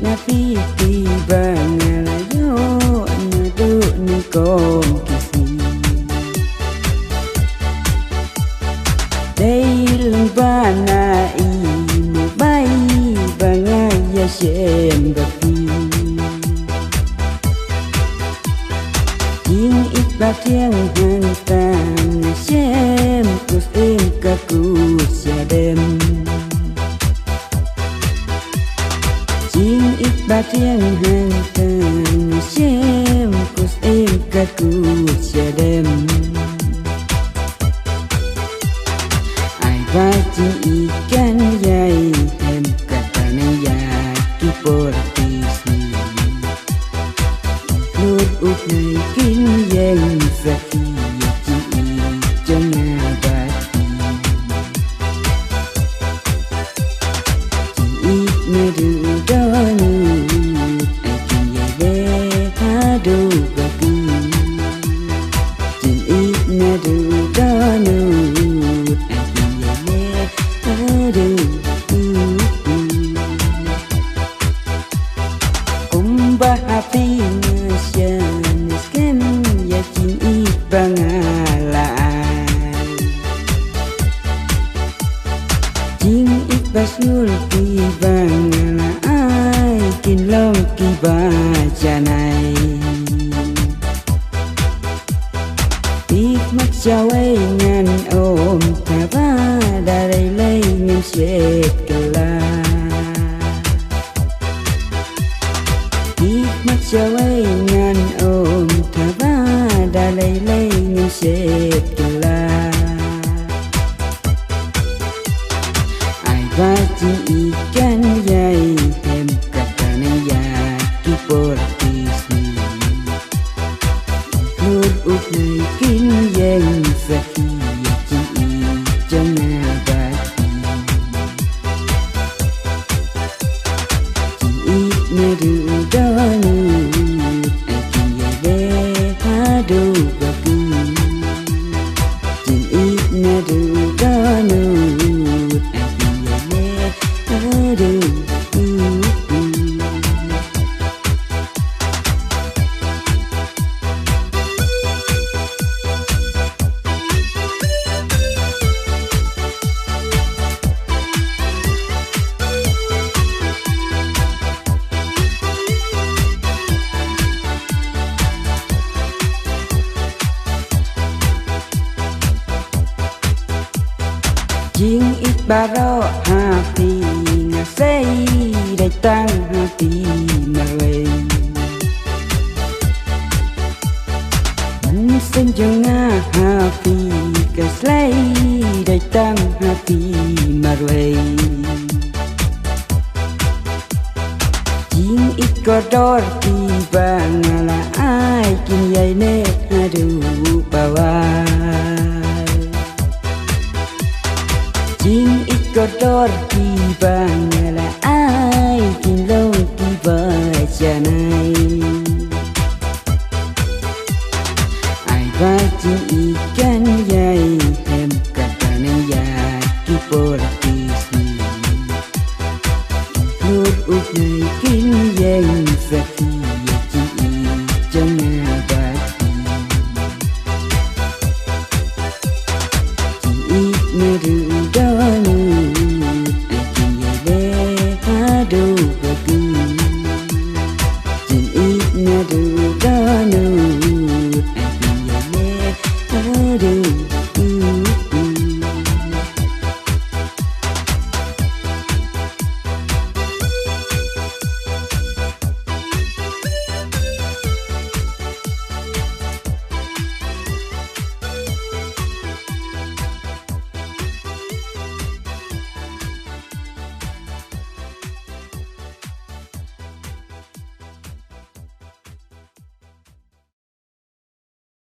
na piti bangalayo na do ni kom kisi dailang bana imo bay bangaya shem bapi King ít ba thiêng hàng tàn xem kus em cả kus ya đêm King ít ba thiêng hàng tàn xem kus em cả kus ya đêm Ai va chi ikan yai em kata na ya kiportis Lord út này kinh dân sa kia chi cho na bát Chi ít na du đó nu ai kinh ya de ha du ba ku Chi ít na du đó nu ai kinh ya de ha du Kumba happy Jing ít basnul ki bangala ai kin long ki ba janai Big mak jawai ngan om thaba darai lai ngam shet kala Big mak jawai ngan om thaba darai lai ngam shet kala Và chi ikan yai em kata na ya kiportis Lord út này kinh dân sa kia chi cho na bát Chi ít na du đó nu ai kinh ya de ha du ba ku Chi ít na du đó nu Jing ít ba ro happy nga say đại tăng happy mà lệ Sinh cho nga happy cả slay đại tăng happy mà lệ Jing ít có đor thì vàng là ai kinh dây nét ha du bà Jing ít có đor thì vàng là ai kinh lâu thì vợ cha này Ai va chi ikan yai em kata na ya kiportis Lord út này kinh dân